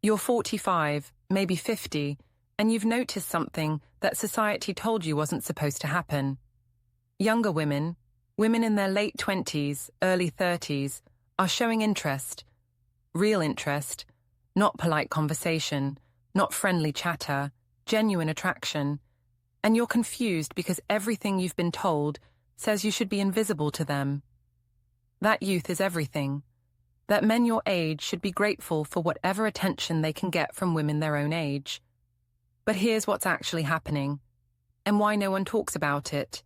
You're 45, maybe 50, and you've noticed something that society told you wasn't supposed to happen. Younger women, women in their late 20s, early 30s, are showing interest, real interest, not polite conversation, not friendly chatter, genuine attraction, and you're confused because everything you've been told says you should be invisible to them. That youth is everything. That men your age should be grateful for whatever attention they can get from women their own age. But here's what's actually happening, and why no one talks about it.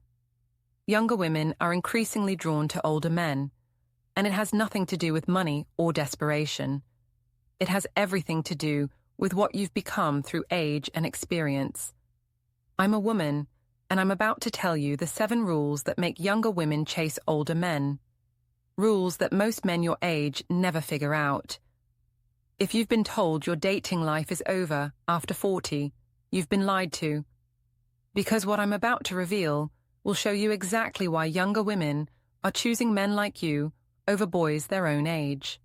Younger women are increasingly drawn to older men, and it has nothing to do with money or desperation. It has everything to do with what you've become through age and experience. I'm a woman, and I'm about to tell you the 7 rules that make younger women chase older men. Rules that most men your age never figure out. If you've been told your dating life is over after 40, you've been lied to. Because what I'm about to reveal will show you exactly why younger women are choosing men like you over boys their own age.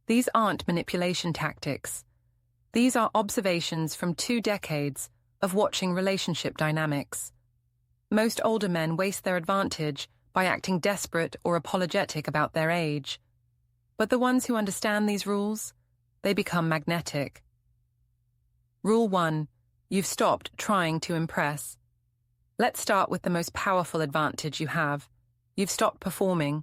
These aren't manipulation tactics. These are observations from 2 decades of watching relationship dynamics. Most older men waste their advantage by acting desperate or apologetic about their age. But the ones who understand these rules, they become magnetic. Rule 1. You've stopped trying to impress. Let's start with the most powerful advantage you have. You've stopped performing.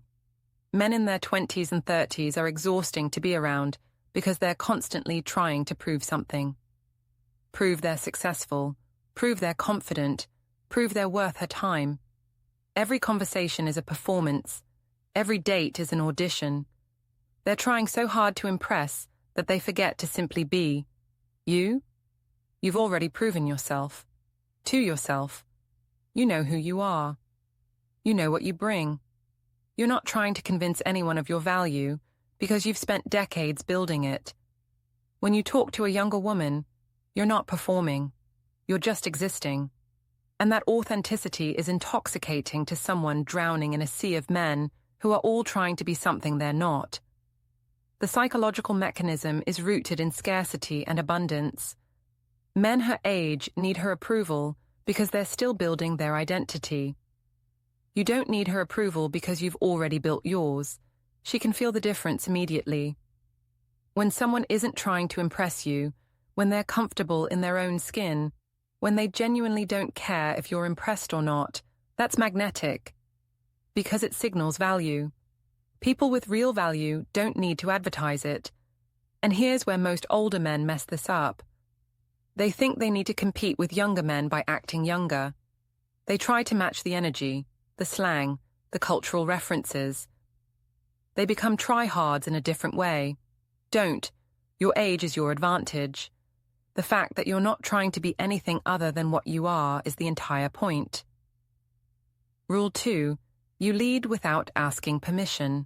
Men in their 20s and 30s are exhausting to be around because they're constantly trying to prove something. Prove they're successful, prove they're confident, prove they're worth her time. Every conversation is a performance. Every date is an audition. They're trying so hard to impress that they forget to simply be. You? You've already proven yourself. To yourself. You know who you are. You know what you bring. You're not trying to convince anyone of your value because you've spent decades building it. When you talk to a younger woman, you're not performing. You're just existing. And that authenticity is intoxicating to someone drowning in a sea of men who are all trying to be something they're not. The psychological mechanism is rooted in scarcity and abundance. Men her age need her approval because they're still building their identity. You don't need her approval because you've already built yours. She can feel the difference immediately. When someone isn't trying to impress you, when they're comfortable in their own skin, when they genuinely don't care if you're impressed or not, that's magnetic. Because it signals value. People with real value don't need to advertise it. And here's where most older men mess this up. They think they need to compete with younger men by acting younger. They try to match the energy, the slang, the cultural references. They become tryhards in a different way. Don't. Your age is your advantage. The fact that you're not trying to be anything other than what you are is the entire point. Rule 2. You lead without asking permission.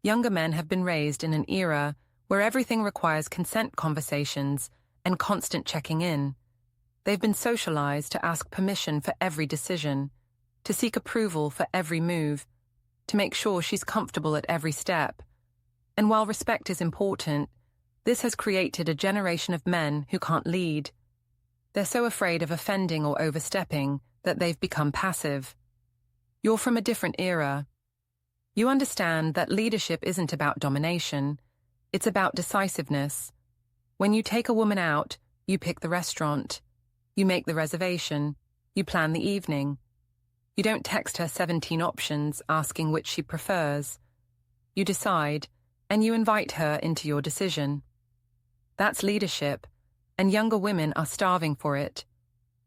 Younger men have been raised in an era where everything requires consent conversations and constant checking in. They've been socialized to ask permission for every decision, to seek approval for every move, to make sure she's comfortable at every step. And while respect is important, this has created a generation of men who can't lead. They're so afraid of offending or overstepping that they've become passive. You're from a different era. You understand that leadership isn't about domination. It's about decisiveness. When you take a woman out, you pick the restaurant. You make the reservation. You plan the evening. You don't text her 17 options asking which she prefers. You decide, and you invite her into your decision. That's leadership, and younger women are starving for it.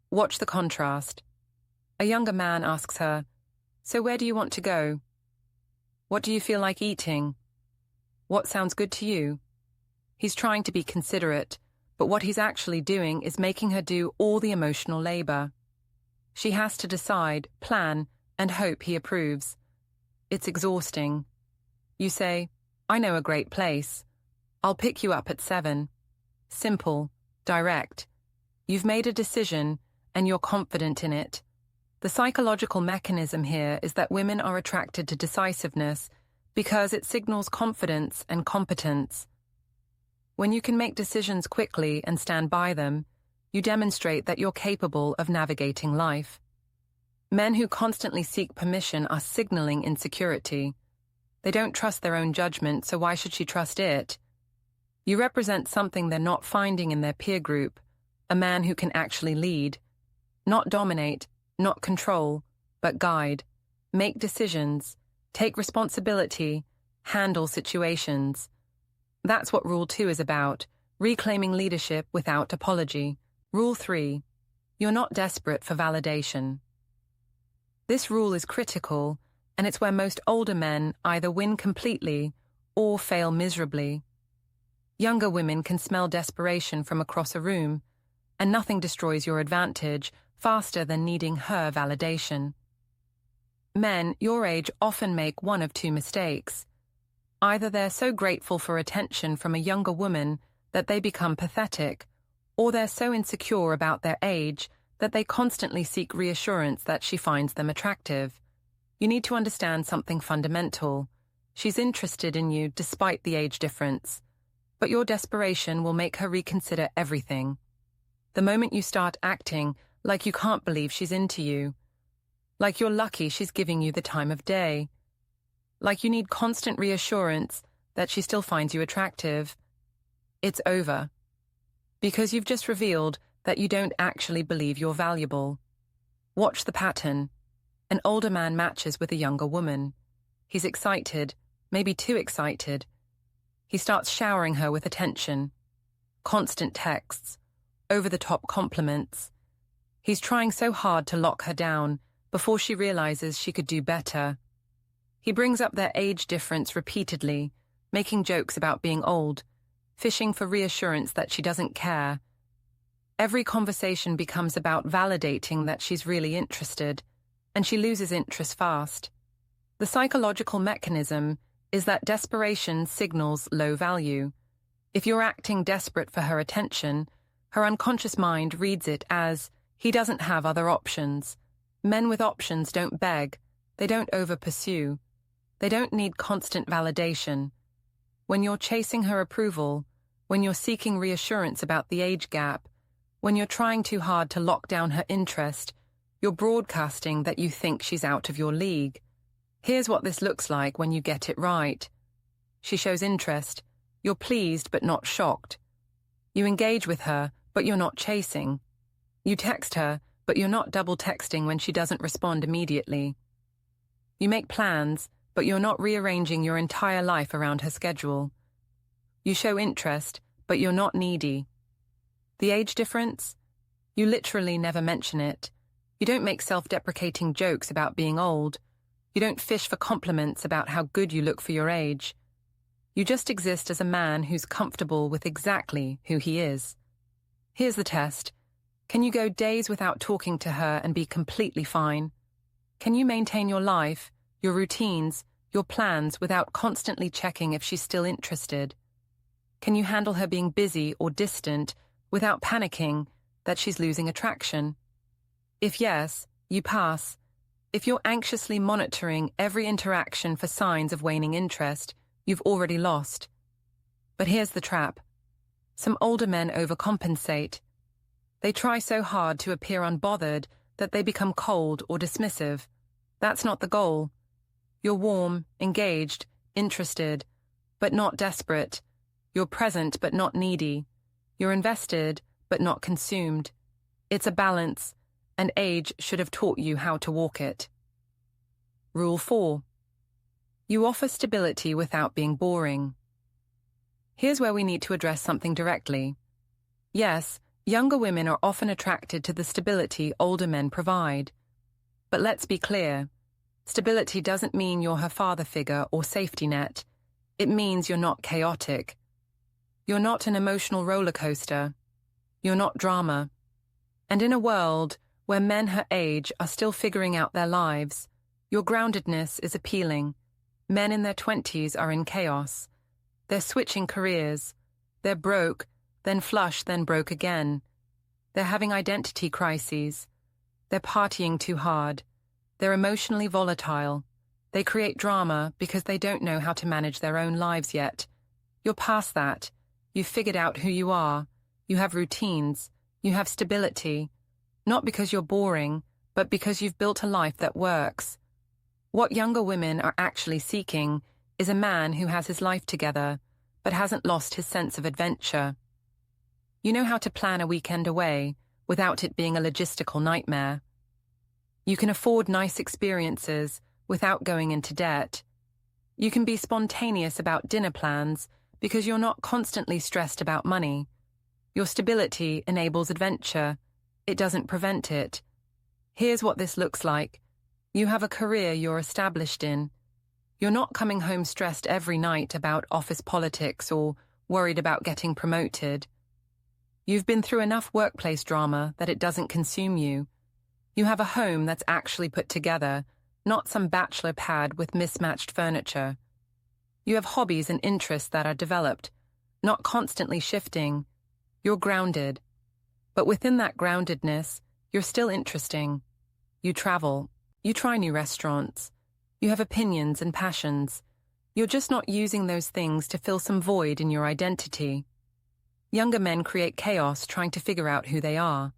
Watch the contrast. A younger man asks her, "So where do you want to go? What do you feel like eating? What sounds good to you?" He's trying to be considerate, but what he's actually doing is making her do all the emotional labor. She has to decide, plan, and hope he approves. It's exhausting. You say, "I know a great place. I'll pick you up at 7. Simple, direct. You've made a decision, and you're confident in it. The psychological mechanism here is that women are attracted to decisiveness because it signals confidence and competence. When you can make decisions quickly and stand by them, you demonstrate that you're capable of navigating life. Men who constantly seek permission are signaling insecurity. They don't trust their own judgment, so why should she trust it? You represent something they're not finding in their peer group, a man who can actually lead. Not dominate, not control, but guide. Make decisions, take responsibility, handle situations. That's what Rule 2 is about, reclaiming leadership without apology. Rule 3. You're not desperate for validation. This rule is critical, and it's where most older men either win completely or fail miserably. Younger women can smell desperation from across a room, and nothing destroys your advantage faster than needing her validation. Men your age often make one of two mistakes. Either they're so grateful for attention from a younger woman that they become pathetic, or they're so insecure about their age that they constantly seek reassurance that she finds them attractive. You need to understand something fundamental. She's interested in you despite the age difference, but your desperation will make her reconsider everything. The moment you start acting like you can't believe she's into you, like you're lucky she's giving you the time of day, like you need constant reassurance that she still finds you attractive, it's over. Because you've just revealed that you don't actually believe you're valuable. Watch the pattern. An older man matches with a younger woman. He's excited, maybe too excited. He starts showering her with attention, constant texts, over-the-top compliments. He's trying so hard to lock her down before she realizes she could do better. He brings up their age difference repeatedly, making jokes about being old, fishing for reassurance that she doesn't care. Every conversation becomes about validating that she's really interested, and she loses interest fast. The psychological mechanism is that desperation signals low value. If you're acting desperate for her attention, her unconscious mind reads it as, he doesn't have other options. Men with options don't beg, they don't over-pursue. They don't need constant validation. When you're chasing her approval, when you're seeking reassurance about the age gap, when you're trying too hard to lock down her interest, you're broadcasting that you think she's out of your league. Here's what this looks like when you get it right. She shows interest. You're pleased but not shocked. You engage with her, but you're not chasing. You text her, but you're not double texting when she doesn't respond immediately. You make plans, but you're not rearranging your entire life around her schedule. You show interest, but you're not needy. The age difference? You literally never mention it. You don't make self-deprecating jokes about being old. You don't fish for compliments about how good you look for your age. You just exist as a man who's comfortable with exactly who he is. Here's the test. Can you go days without talking to her and be completely fine? Can you maintain your life, your routines, your plans without constantly checking if she's still interested? Can you handle her being busy or distant without panicking that she's losing attraction? If yes, you pass. If you're anxiously monitoring every interaction for signs of waning interest, you've already lost. But here's the trap. Some older men overcompensate. They try so hard to appear unbothered that they become cold or dismissive. That's not the goal. You're warm, engaged, interested, but not desperate. You're present but not needy. You're invested but not consumed. It's a balance, and age should have taught you how to walk it. Rule 4. You offer stability without being boring. Here's where we need to address something directly. Yes, younger women are often attracted to the stability older men provide. But let's be clear. Stability doesn't mean you're her father figure or safety net. It means you're not chaotic. You're not an emotional roller coaster. You're not drama. And in a world where men her age are still figuring out their lives, your groundedness is appealing. Men in their 20s are in chaos. They're switching careers. They're broke, then flush, then broke again. They're having identity crises. They're partying too hard. They're emotionally volatile. They create drama because they don't know how to manage their own lives yet. You're past that. You've figured out who you are. You have routines. You have stability. Not because you're boring, but because you've built a life that works. What younger women are actually seeking is a man who has his life together, but hasn't lost his sense of adventure. You know how to plan a weekend away without it being a logistical nightmare. You can afford nice experiences without going into debt. You can be spontaneous about dinner plans because you're not constantly stressed about money. Your stability enables adventure. It doesn't prevent it. Here's what this looks like. You have a career you're established in. You're not coming home stressed every night about office politics or worried about getting promoted. You've been through enough workplace drama that it doesn't consume you. You have a home that's actually put together, not some bachelor pad with mismatched furniture. You have hobbies and interests that are developed, not constantly shifting. You're grounded. But within that groundedness, you're still interesting. You travel. You try new restaurants. You have opinions and passions. You're just not using those things to fill some void in your identity. Younger men create chaos trying to figure out who they are.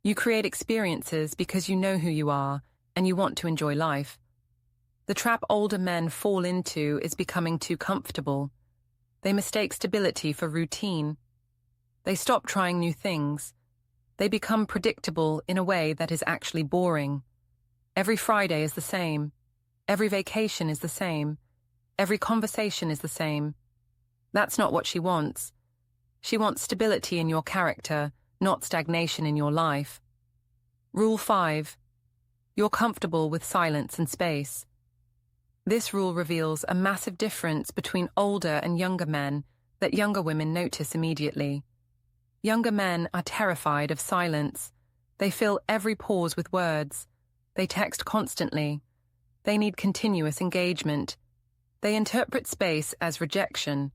You create experiences because you know who you are and you want to enjoy life. The trap older men fall into is becoming too comfortable. They mistake stability for routine. They stop trying new things. They become predictable in a way that is actually boring. Every Friday is the same. Every vacation is the same. Every conversation is the same. That's not what she wants. She wants stability in your character, not stagnation in your life. Rule 5. You're comfortable with silence and space. This rule reveals a massive difference between older and younger men that younger women notice immediately. Younger men are terrified of silence. They fill every pause with words. They text constantly. They need continuous engagement. They interpret space as rejection.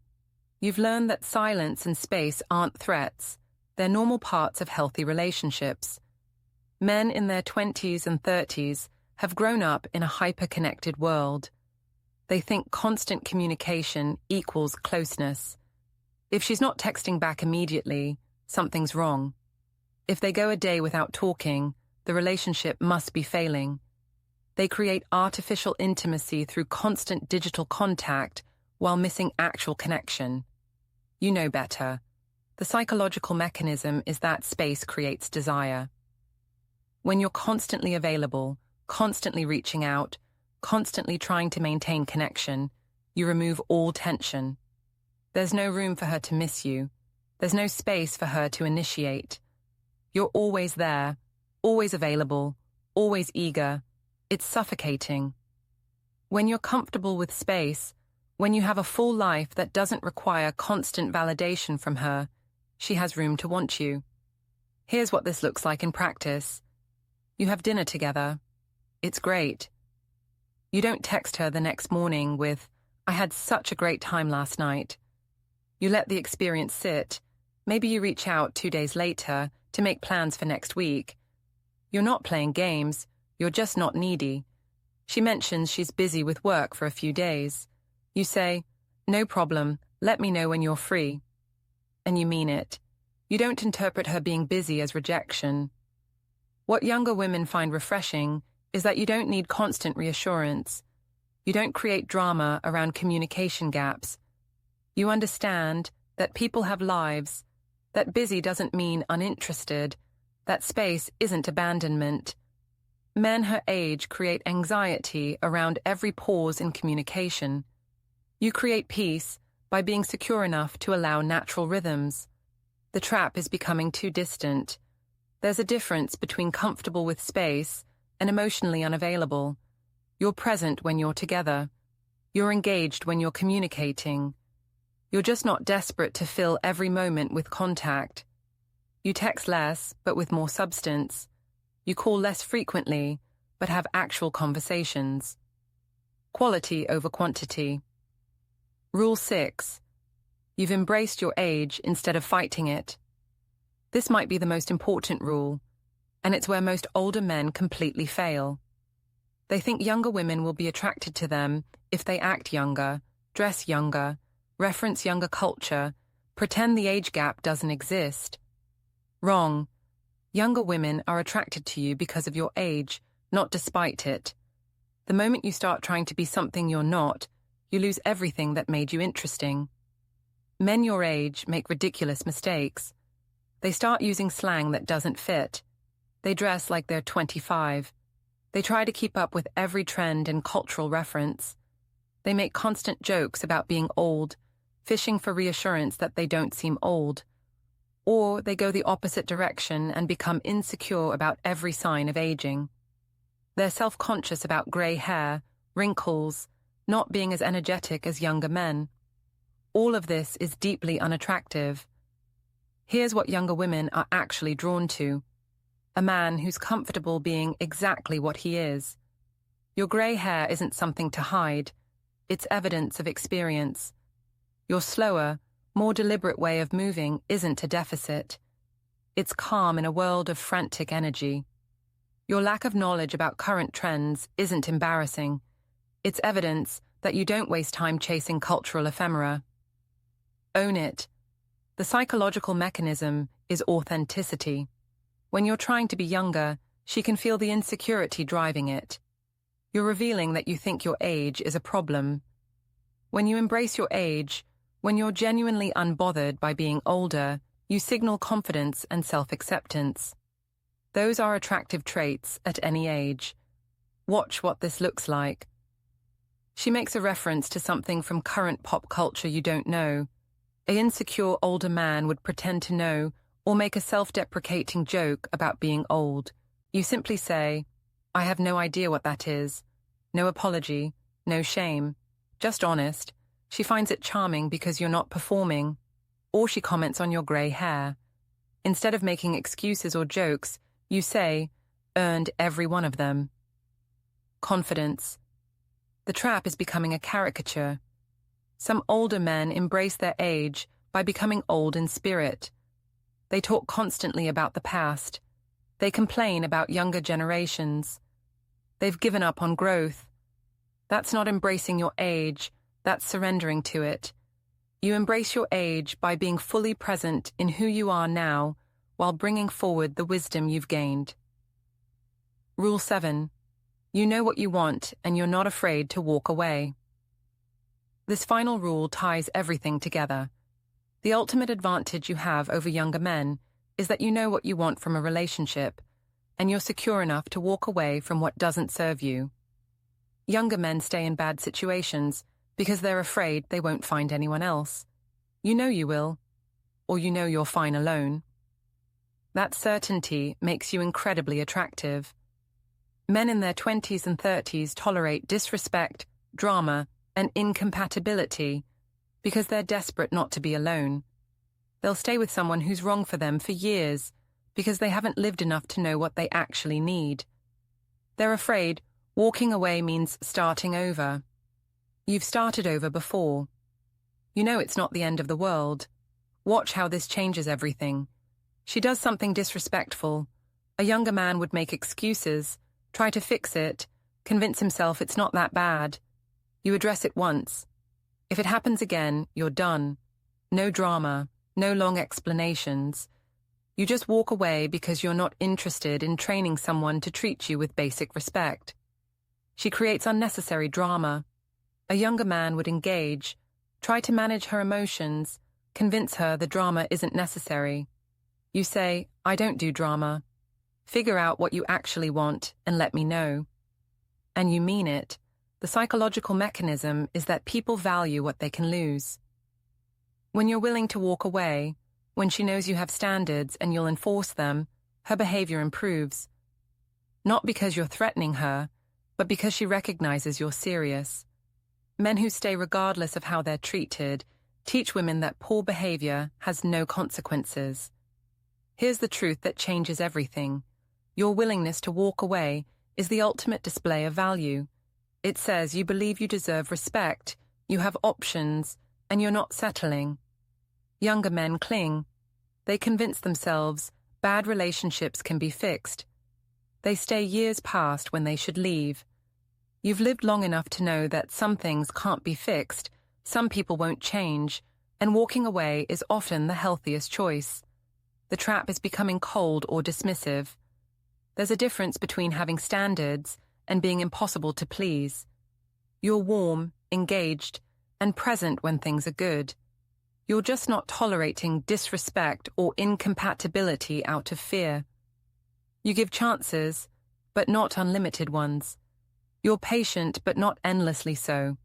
You've learned that silence and space aren't threats. They're normal parts of healthy relationships. Men in their 20s and 30s have grown up in a hyper-connected world. They think constant communication equals closeness. If she's not texting back immediately, something's wrong. If they go a day without talking, the relationship must be failing. They create artificial intimacy through constant digital contact while missing actual connection. You know better. The psychological mechanism is that space creates desire. When you're constantly available, constantly reaching out, constantly trying to maintain connection, you remove all tension. There's no room for her to miss you. There's no space for her to initiate. You're always there, always available, always eager. It's suffocating. When you're comfortable with space, when you have a full life that doesn't require constant validation from her, she has room to want you. Here's what this looks like in practice. You have dinner together. It's great. You don't text her the next morning with, "I had such a great time last night." You let the experience sit. Maybe you reach out 2 days later to make plans for next week. You're not playing games. You're just not needy. She mentions she's busy with work for a few days. You say, "No problem, let me know when you're free." And you mean it. You don't interpret her being busy as rejection. What younger women find refreshing is that you don't need constant reassurance. You don't create drama around communication gaps. You understand that people have lives, that busy doesn't mean uninterested, that space isn't abandonment. Men her age create anxiety around every pause in communication. You create peace by being secure enough to allow natural rhythms. The trap is becoming too distant. There's a difference between comfortable with space and emotionally unavailable. You're present when you're together. You're engaged when you're communicating. You're just not desperate to fill every moment with contact. You text less, but with more substance. You call less frequently, but have actual conversations. Quality over quantity. Rule 6. You've embraced your age instead of fighting it. This might be the most important rule, and it's where most older men completely fail. They think younger women will be attracted to them if they act younger, dress younger, reference younger culture, Pretend the age gap doesn't exist. Wrong. Younger women are attracted to you because of your age, not despite it. The moment you start trying to be something you're not, you lose everything that made you interesting. Men your age make ridiculous mistakes. They start using slang that doesn't fit. They dress like they're 25. They try to keep up with every trend and cultural reference. They make constant jokes about being old, fishing for reassurance that they don't seem old. Or they go the opposite direction and become insecure about every sign of aging. They're self-conscious about grey hair, wrinkles, not being as energetic as younger men. All of this is deeply unattractive. Here's what younger women are actually drawn to: a man who's comfortable being exactly what he is. Your grey hair isn't something to hide. It's evidence of experience. Your slower, more deliberate way of moving isn't a deficit. It's calm in a world of frantic energy. Your lack of knowledge about current trends isn't embarrassing. It's evidence that you don't waste time chasing cultural ephemera. Own it. The psychological mechanism is authenticity. When you're trying to be younger, she can feel the insecurity driving it. You're revealing that you think your age is a problem. When you embrace your age, when you're genuinely unbothered by being older, you signal confidence and self-acceptance. Those are attractive traits at any age. Watch what this looks like. She makes a reference to something from current pop culture you don't know. An insecure older man would pretend to know or make a self-deprecating joke about being old. You simply say, "I have no idea what that is." No apology, no shame, just honest. She finds it charming because you're not performing. Or she comments on your grey hair. Instead of making excuses or jokes, you say, "Earned every one of them." Confidence. The trap is becoming a caricature. Some older men embrace their age by becoming old in spirit. They talk constantly about the past. They complain about younger generations. They've given up on growth. That's not embracing your age, that's surrendering to it. You embrace your age by being fully present in who you are now while bringing forward the wisdom you've gained. Rule 7. You know what you want and you're not afraid to walk away. This final rule ties everything together. The ultimate advantage you have over younger men is that you know what you want from a relationship, and you're secure enough to walk away from what doesn't serve you. Younger men stay in bad situations because they're afraid they won't find anyone else. You know you will, or you know you're fine alone. That certainty makes you incredibly attractive. Men in their 20s and 30s tolerate disrespect, drama, and incompatibility because they're desperate not to be alone. They'll stay with someone who's wrong for them for years because they haven't lived enough to know what they actually need. They're afraid walking away means starting over. You've started over before. You know it's not the end of the world. Watch how this changes everything. She does something disrespectful. A younger man would make excuses, try to fix it, convince himself it's not that bad. You address it once. If it happens again, you're done. No drama, no long explanations. You just walk away because you're not interested in training someone to treat you with basic respect. She creates unnecessary drama. A younger man would engage, try to manage her emotions, convince her the drama isn't necessary. You say, "I don't do drama. Figure out what you actually want and let me know." And you mean it. The psychological mechanism is that people value what they can lose. When you're willing to walk away, when she knows you have standards and you'll enforce them, her behavior improves. Not because you're threatening her, but because she recognizes you're serious. Men who stay regardless of how they're treated teach women that poor behavior has no consequences. Here's the truth that changes everything. Your willingness to walk away is the ultimate display of value. It says you believe you deserve respect, you have options, and you're not settling. Younger men cling. They convince themselves bad relationships can be fixed. They stay years past when they should leave. You've lived long enough to know that some things can't be fixed, some people won't change, and walking away is often the healthiest choice. The trap is becoming cold or dismissive. There's a difference between having standards and being impossible to please. You're warm, engaged, and present when things are good. You're just not tolerating disrespect or incompatibility out of fear. You give chances, but not unlimited ones. You're patient, but not endlessly so.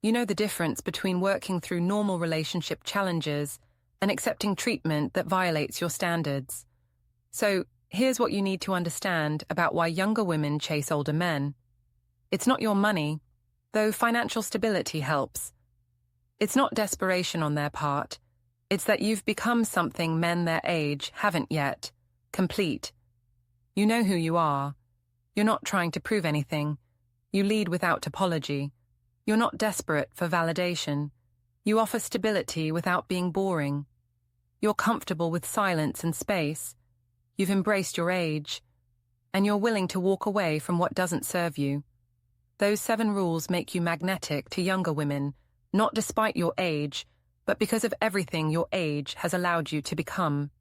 You know the difference between working through normal relationship challenges and accepting treatment that violates your standards. So, here's what you need to understand about why younger women chase older men. It's not your money, though financial stability helps. It's not desperation on their part. It's that you've become something men their age haven't yet. Complete. You know who you are. You're not trying to prove anything. You lead without apology. You're not desperate for validation. You offer stability without being boring. You're comfortable with silence and space. You've embraced your age. And you're willing to walk away from what doesn't serve you. Those 7 rules make you magnetic to younger women, not despite your age, but because of everything your age has allowed you to become.